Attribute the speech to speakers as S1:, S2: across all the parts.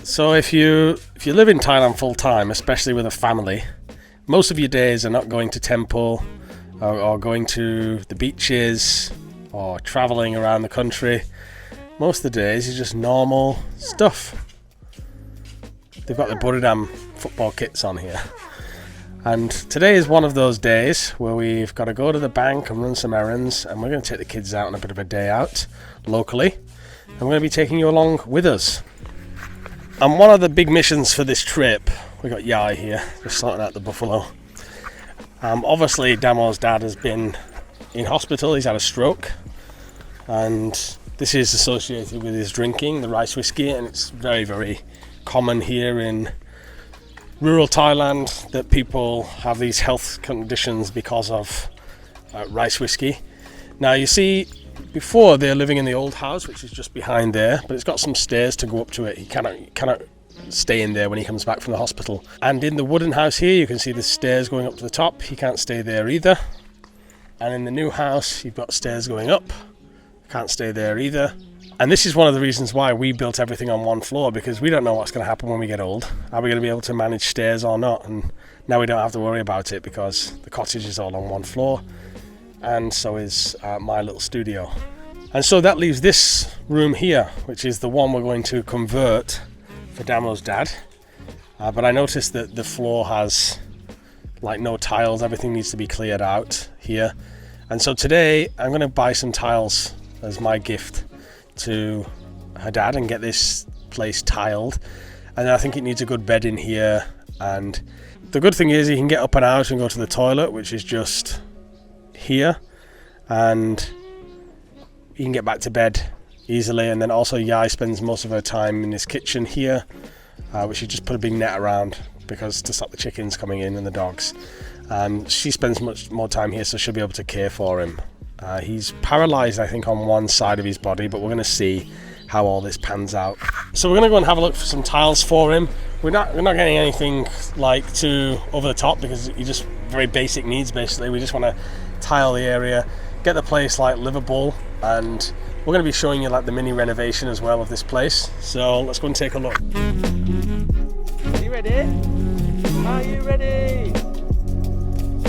S1: So if you live in Thailand full time, especially with a family, most of your days are not going to temple or going to the beaches or traveling around the country. Most of the days is just normal stuff. They've got the Buridam football kits on here. And today is one of those days where we've got to go to the bank and run some errands, and we're going to take the kids out on a bit of a day out locally, and we're going to be taking you along with us. And one of the big missions for this trip, we got Yai here, just sorting out the buffalo. Obviously Damo's dad has been in hospital, he's had a stroke, and this is associated with his drinking the rice whiskey, and it's very, very common here in rural Thailand that people have these health conditions because of rice whiskey. Now you see, before they're living in the old house, which is just behind there, but it's got some stairs to go up to it. He cannot stay in there when he comes back from the hospital. And in the wooden house here, you can see the stairs going up to the top. He can't stay there either. And in the new house, you've got stairs going up. Can't stay there either. And this is one of the reasons why we built everything on one floor, because we don't know what's going to happen when we get old. Are we going to be able to manage stairs or not? And now we don't have to worry about it because the cottage is all on one floor, and so is my little studio. And so that leaves this room here, which is the one we're going to convert for Damo's dad. But I noticed that the floor has like no tiles, everything needs to be cleared out here. And so today I'm going to buy some tiles as my gift to her dad and get this place tiled. And I think it needs a good bed in here, and the good thing is he can get up and out and go to the toilet, which is just here, and he can get back to bed easily. And then also Yai spends most of her time in this kitchen here, which she just put a big net around because to stop the chickens coming in and the dogs. She spends much more time here, so she'll be able to care for him. He's paralysed, I think, on one side of his body, but we're going to see how all this pans out. So we're going to go and have a look for some tiles for him. We're not getting anything like too over the top, because he just very basic needs basically. We just want to tile the area, get the place like livable, and we're going to be showing you like the mini renovation as well of this place. So let's go and take a look.
S2: Are you ready? Are you ready?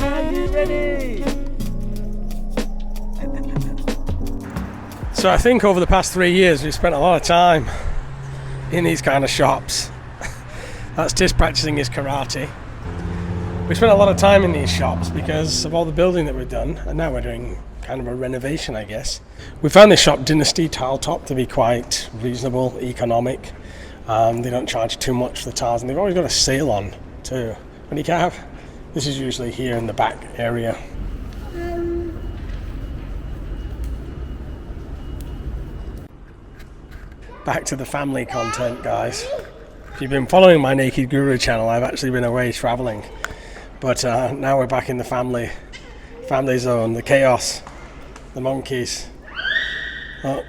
S2: Are you ready?
S1: So I think over the past 3 years we've spent a lot of time in these kind of shops. That's Tis practicing his karate. We spent a lot of time in these shops because of all the building that we've done, and now we're doing kind of a renovation, I guess. We found this shop, Dynasty Tile Top, to be quite reasonable, economic. They don't charge too much for the tiles, and they've always got a sale on too. When you can have, this is usually here in the back area. Back to the family content, guys. If you've been following my Naked Guru channel, I've actually been away traveling, but now we're back in the family zone, the chaos, the monkeys. Oh.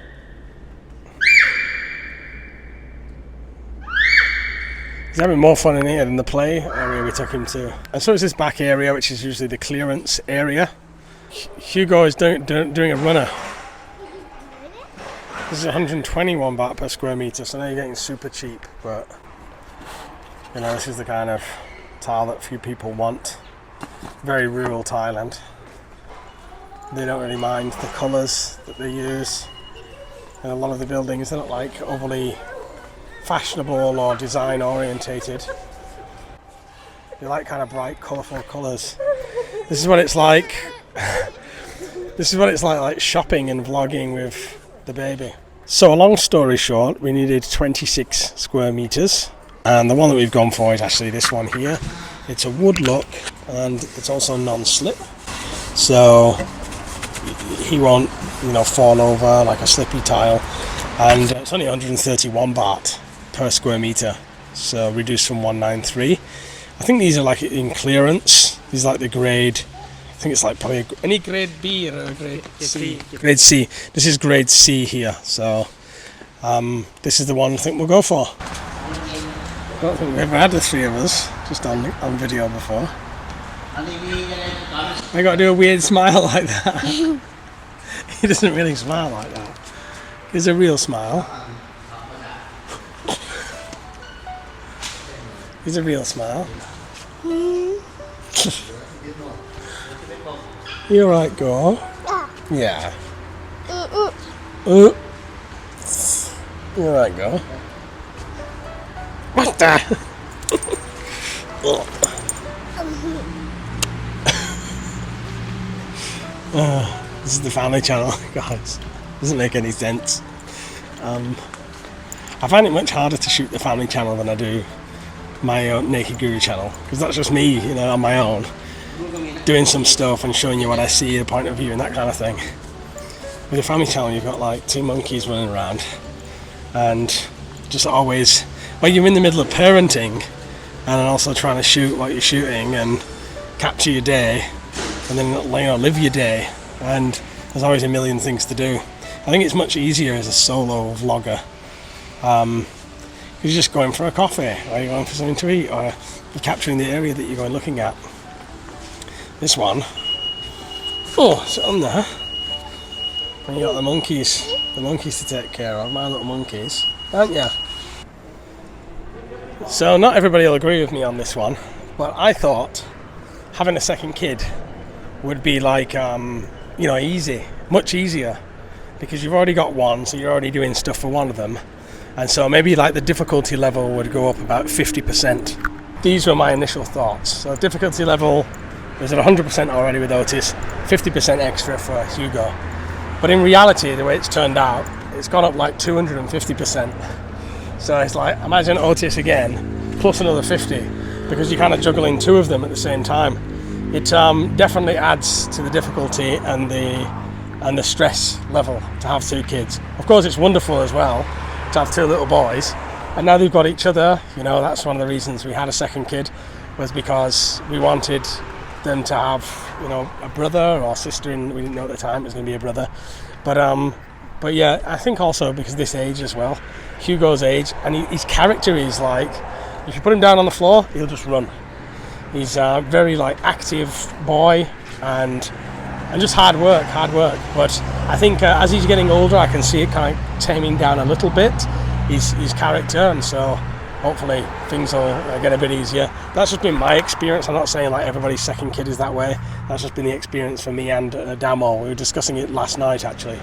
S1: He's having more fun in here than the play area we took him to. And so is this back area, which is usually the clearance area. Hugo is doing a runner. This is 121 baht per square metre, so now you're getting super cheap, but you know, this is the kind of tile that few people want. Very rural Thailand. They don't really mind the colours that they use, and a lot of the buildings, they're not like overly fashionable or design orientated. They like kind of bright, colourful colours. This is what it's like. This is what it's like shopping and vlogging with the baby. So a long story short, we needed 26 square meters, and the one that we've gone for is actually this one here. It's a wood look, and it's also non-slip, so he won't, you know, fall over like a slippy tile. And it's only 131 baht per square meter, so reduced from 193. I think these are like in clearance. These are like the grade, I think it's like probably any grade B or grade C. Grade C. This is grade C here, so this is the one I think we'll go for. I don't think we've ever had the three of us just on video before. I got to do a weird smile like that. He doesn't really smile like that. It's a real smile. He's a real smile. You alright, Go? Yeah. You alright, Go? What the? This is the family channel, guys. Doesn't make any sense. I find it much harder to shoot the family channel than I do my own Naked Guru channel, because that's just me, you know, on my own, doing some stuff and showing you what I see, the point of view and that kind of thing. With the family channel, you've got like two monkeys running around, and just always, well, you're in the middle of parenting and also trying to shoot what you're shooting and capture your day, and then, you know, live your day, and there's always a million things to do. I think it's much easier as a solo vlogger. You're just going for a coffee, or you're going for something to eat, or you're capturing the area that you're going looking at. This one, oh, it's on there. And you got the monkeys to take care of, my little monkeys, aren't you? So not everybody will agree with me on this one, but I thought having a second kid would be like, you know, easy, much easier, because you've already got one, so you're already doing stuff for one of them. And so maybe like the difficulty level would go up about 50%. These were my initial thoughts. So difficulty level was at 100% already with Otis, 50% extra for Hugo. But in reality, the way it's turned out, it's gone up like 250%. So it's like, imagine Otis again, plus another 50, because you're kind of juggling two of them at the same time. It definitely adds to the difficulty and the stress level to have two kids. Of course, it's wonderful as well to have two little boys, and now they've got each other. You know, that's one of the reasons we had a second kid, was because we wanted them to have, you know, a brother or sister, and we didn't know at the time it was going to be a brother. But yeah, I think also because of this age as well, Hugo's age, and his character is like, if you put him down on the floor, he'll just run. He's a very like active boy, and just hard work. But I think as he's getting older, I can see it kind of taming down a little bit, his character, and so hopefully things will get a bit easier. That's just been my experience. I'm not saying like everybody's second kid is that way. That's just been the experience for me and Damo. We were discussing it last night, actually.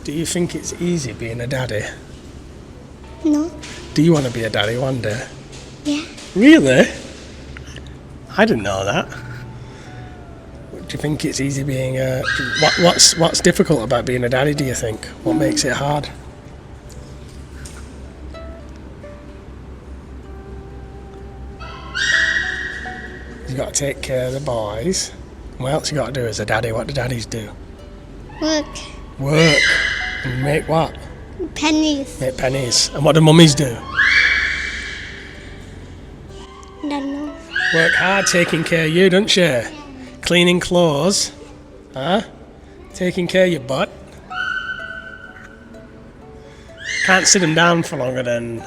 S1: Do you think it's easy being a daddy?
S3: No.
S1: Do you want to be a daddy one day?
S3: Yeah.
S1: Really? I didn't know that. Do you think it's easy being a... What's difficult about being a daddy, do you think? What makes it hard? You've got to take care of the boys. What else you got to do as a daddy? What do daddies do?
S3: Work.
S1: Work. And make what?
S3: Pennies.
S1: Make pennies. And what do mummies do?
S3: Don't know.
S1: Work hard taking care of you, don't she? Cleaning clothes. Huh? Taking care of your butt. Can't sit them down for longer than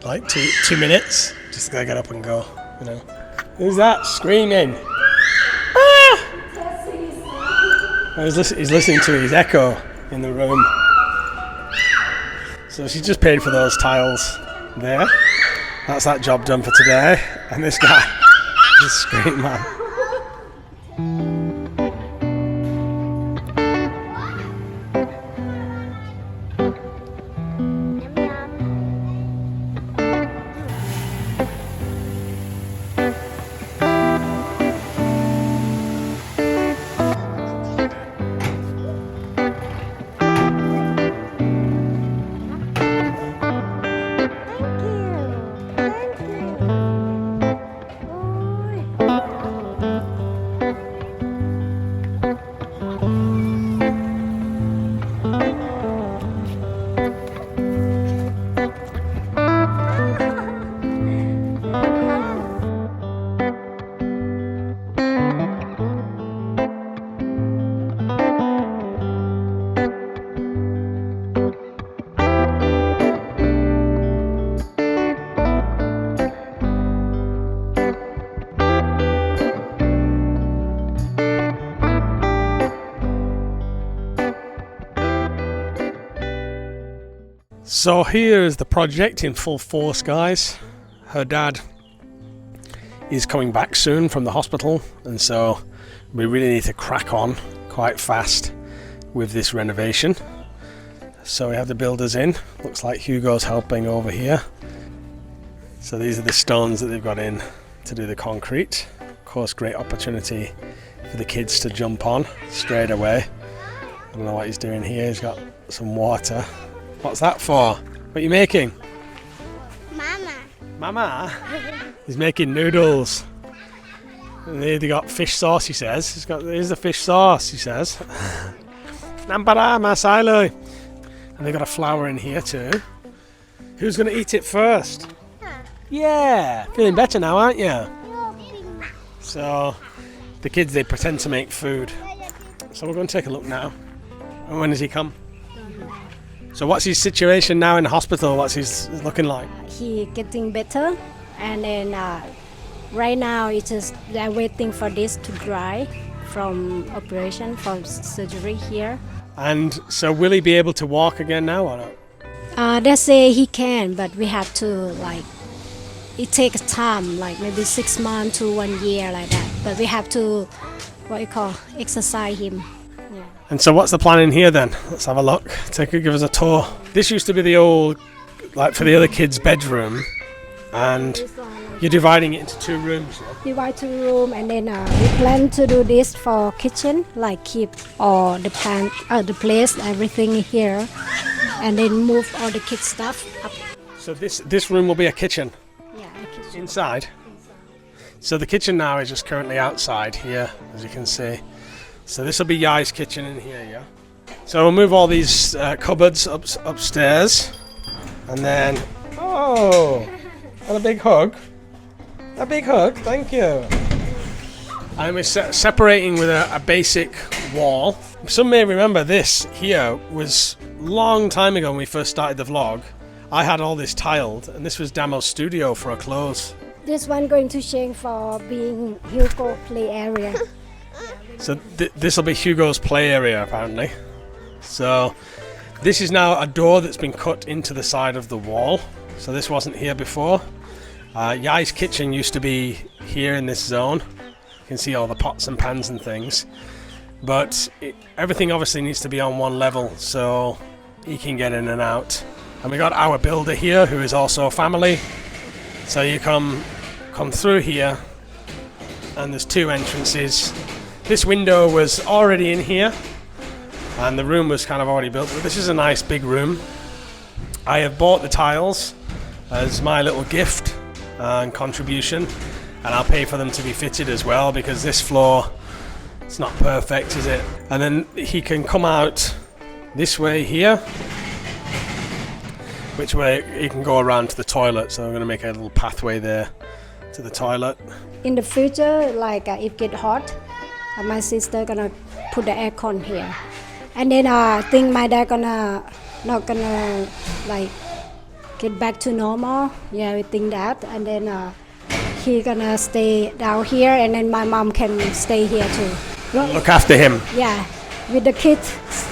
S1: like two minutes. Just gotta get up and go, you know. Who's that screaming? Ah! He's listening to his echo in the room. So she just paid for those tiles there. That's that job done for today. And this guy is screaming, man. So here is the project in full force, guys. Her dad is coming back soon from the hospital, and so we really need to crack on quite fast with this renovation. So we have the builders in. Looks like Hugo's helping over here. So these are the stones that they've got in to do the concrete. Of course, great opportunity for the kids to jump on straight away. I don't know what he's doing here. He's got some water. What's that for? What are you making?
S3: Mama.
S1: Mama? He's making noodles. And they got fish sauce, he says. Here's the fish sauce, he says. Nampara masai. And they've got a flower in here too. Who's going to eat it first? Yeah, feeling better now, aren't you? So, the kids, they pretend to make food. So we're going to take a look now. And when does he come? So what's his situation now in the hospital? What's his looking like?
S4: He getting better, and then right now it's just they're waiting for this to dry from operation, from surgery here.
S1: And so will he be able to walk again now or not?
S4: They say he can, but we have to it takes time, like maybe 6 months to 1 year like that. But we have to, exercise him. Yeah.
S1: And so what's the plan in here then? Let's have a look. Give us a tour. This used to be the old, for the other kids' bedroom, and you're dividing it into 2 rooms. Yeah?
S4: Divide 2 rooms, and then we plan to do this for kitchen, like keep all the plant, the place, everything here, and then move all the kids' stuff up.
S1: So this room will be a kitchen?
S4: Yeah, a kitchen.
S1: Inside? So the kitchen now is just currently outside here, as you can see. So this will be Yai's kitchen in here, yeah? So we'll move all these cupboards upstairs, and then, oh, and a big hug. A big hug, thank you. And we're separating with a basic wall. Some may remember this here was long time ago when we first started the vlog. I had all this tiled, and this was Damo's studio for our clothes.
S4: This one going to change for being Hugo play area.
S1: So this will be Hugo's play area apparently. So this is now a door that's been cut into the side of the wall. So this wasn't here before. Yai's kitchen used to be here in this zone. You can see all the pots and pans and things. But everything obviously needs to be on one level so he can get in and out. And we got our builder here who is also a family. So you come through here and there's 2 entrances. This window was already in here and the room was kind of already built. But this is a nice big room. I have bought the tiles as my little gift and contribution, and I'll pay for them to be fitted as well because this floor, it's not perfect, is it? And then he can come out this way here, which way he can go around to the toilet. So I'm going to make a little pathway there to the toilet.
S4: In the future, if it get hot, my sister gonna put the aircon here, and then I think my dad not gonna get back to normal. Yeah, we think that, and then he gonna stay down here, and then my mom can stay here too.
S1: Look after him.
S4: Yeah, with the kids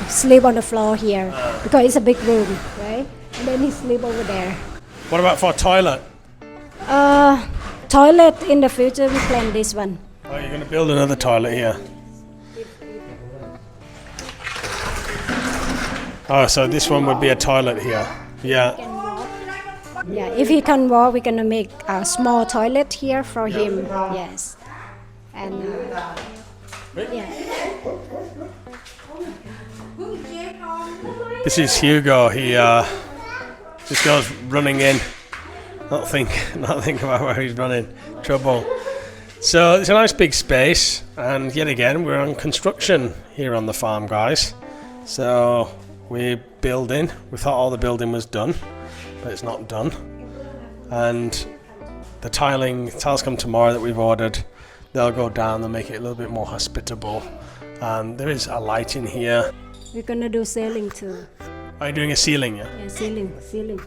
S4: sleep on the floor here because it's a big room, right? And then he sleep over there.
S1: What about for a toilet?
S4: Toilet in the future we plan this one.
S1: Oh, you're going to build another toilet here. Oh, so this one would be a toilet here. Yeah.
S4: Yeah, if he can walk, we're gonna make a small toilet here for him. Yes, and yeah.
S1: This is Hugo. He just goes running in. Not think about where he's running. Trouble. So it's a nice big space, and yet again we're on construction here on the farm, guys. So we're building. We thought all the building was done, but it's not done. And the tiles come tomorrow that we've ordered. They'll go down. They'll make it a little bit more hospitable. And there is a light in here.
S4: We're gonna do ceiling too.
S1: Are you doing a ceiling? Yeah.
S4: Yeah, ceiling.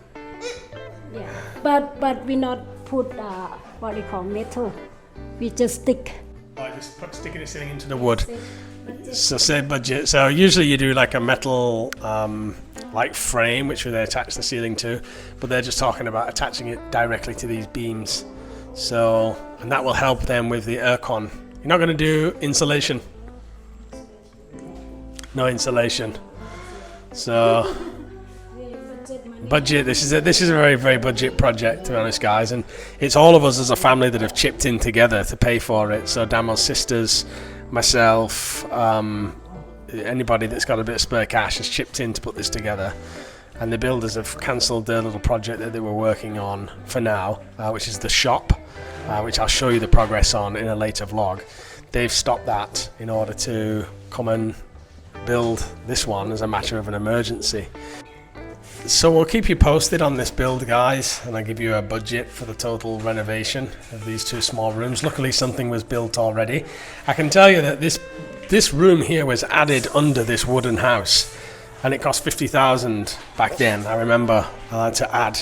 S4: Yeah, but we not put what you call metal. We just stick.
S1: Oh, just sticking the ceiling into the wood. So save budget. So usually you do like a metal frame which they attach the ceiling to, but they're just talking about attaching it directly to these beams So, and that will help them with the aircon. You're not going to do insulation. No insulation. So, budget. This is a very, very budget project, to be honest, guys. And it's all of us as a family that have chipped in together to pay for it. So Damo's sisters, myself, anybody that's got a bit of spare cash has chipped in to put this together. And the builders have cancelled their little project that they were working on for now, which is the shop, which I'll show you the progress on in a later vlog. They've stopped that in order to come and build this one as a matter of an emergency. So we'll keep you posted on this build, guys, and I'll give you a budget for the total renovation of these two small rooms. Luckily something was built already. I can tell you that this room here was added under this wooden house, and it cost 50,000 back then. I remember to add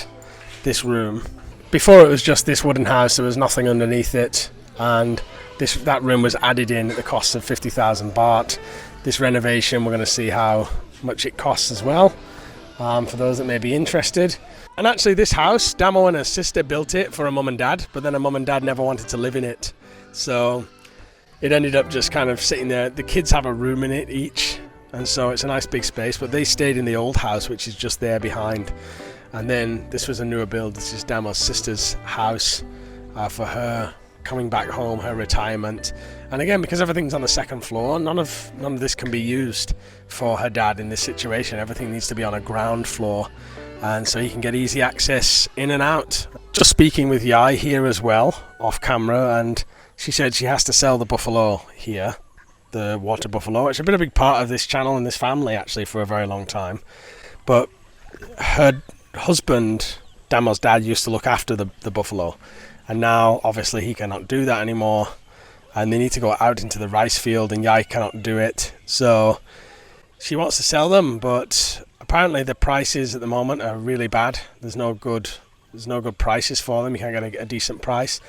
S1: this room. Before it was just this wooden house, there was nothing underneath it, and that room was added in at the cost of 50,000 baht. This renovation, we're going to see how much it costs as well, for those that may be interested. And actually this house, Damo and her sister built it for her mum and dad, but then her mum and dad never wanted to live in it. So it ended up just kind of sitting there. The kids have a room in it each, and so it's a nice big space, but they stayed in the old house, which is just there behind. And then this was a newer build. This is Damo's sister's house for her coming back home, her retirement. And again, because everything's on the second floor, none of this can be used for her dad in this situation. Everything needs to be on a ground floor, and so he can get easy access in and out. Just speaking with Yai here as well, off camera, and she said she has to sell the buffalo here, the water buffalo. It's been a big part of this channel and this family actually for a very long time. But her husband, Damo's dad, used to look after the buffalo, and now obviously he cannot do that anymore, and they need to go out into the rice field, and Yai cannot do it. So she wants to sell them, but apparently the prices at the moment are really bad. There's no good prices for them. You can't get a decent price.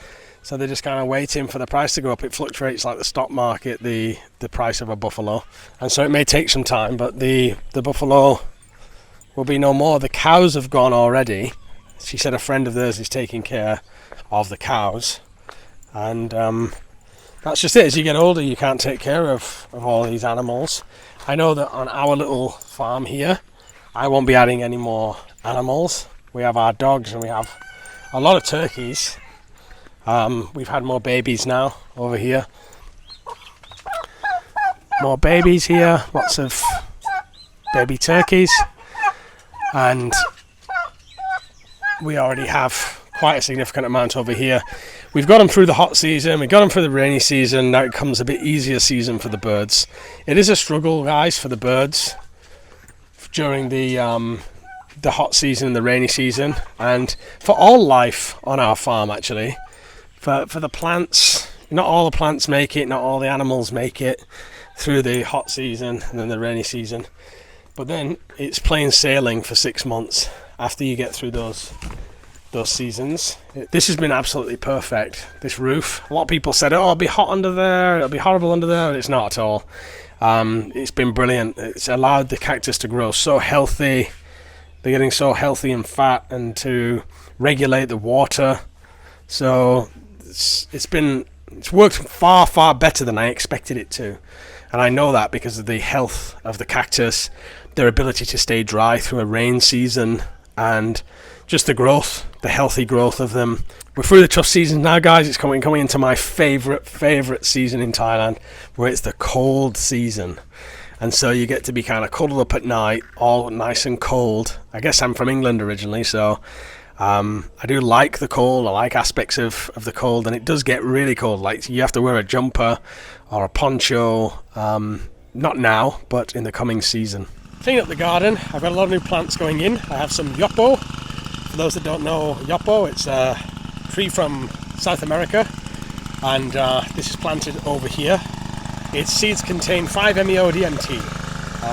S1: So they're just kind of waiting for the price to go up. It fluctuates like the stock market, the price of a buffalo. And so it may take some time, but the buffalo will be no more. The cows have gone already. She said a friend of theirs is taking care of the cows. And that's just it. As you get older, you can't take care of all these animals. I know that on our little farm here, I won't be adding any more animals. We have our dogs and we have a lot of turkeys. We've had more babies now over here. More babies here, lots of baby turkeys. And we already have quite a significant amount over here. We've got them through the hot season, we got them through the rainy season. Now it comes a bit easier season for the birds. It is a struggle, guys, for the birds during the hot season and the rainy season, and for all life on our farm actually. For the plants, not all the plants make it, not all the animals make it through the hot season and then the rainy season. But then it's plain sailing for 6 months after you get through those seasons. This has been absolutely perfect, this roof. A lot of people said, oh, it'll be hot under there, it'll be horrible under there, and it's not at all. It's been brilliant. It's allowed the cactus to grow so healthy. They're getting so healthy and fat, and to regulate the water. So it's worked far better than I expected it to. And I know that because of the health of the cactus, their ability to stay dry through a rain season, and just the growth, the healthy growth of them. We're through the tough seasons now, guys. It's coming into my favorite season in Thailand, where it's the cold season. And so you get to be kind of cuddled up at night, all nice and cold. I guess I'm from England originally, so I do like the cold. I like aspects of the cold, and it does get really cold. Like, you have to wear a jumper or a poncho, not now, but in the coming season. Clean up the garden. I've got a lot of new plants going in. I have some yopo. For those that don't know yopo, it's a tree from South America, and this is planted over here. Its seeds contain 5-MeO-DMT.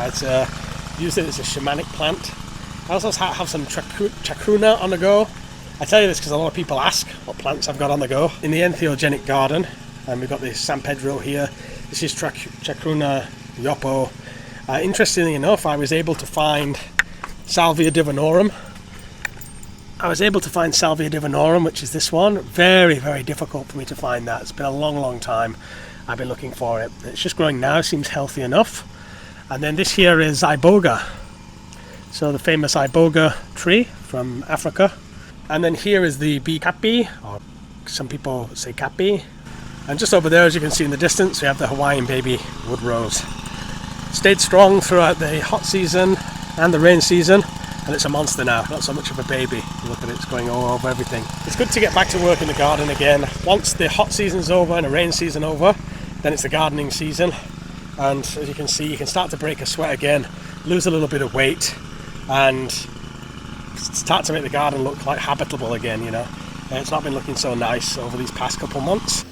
S1: It's used as a shamanic plant. I also have some chacruna on the go. I tell you this because a lot of people ask what plants I've got on the go. In the Entheogenic garden, and we've got the San Pedro here. This is chacruna yopo. Interestingly enough, I was able to find Salvia divinorum I was able to find Salvia divinorum, which is this one. Very, very difficult for me to find that. It's been a long, long time I've been looking for it. It's just growing now, seems healthy enough. And then this here is iboga. So the famous iboga tree from Africa. And then here is the bee kapi, or some people say kapi. And just over there, as you can see in the distance, we have the Hawaiian baby wood rose. Stayed strong throughout the hot season and the rain season, and it's a monster now, not so much of a baby. Look at it, it's going all over everything. It's good to get back to work in the garden again. Once the hot season's over and the rain season over, then it's the gardening season. And as you can see, you can start to break a sweat again, lose a little bit of weight, and start to make the garden look like habitable again, you know. It's not been looking so nice over these past couple months.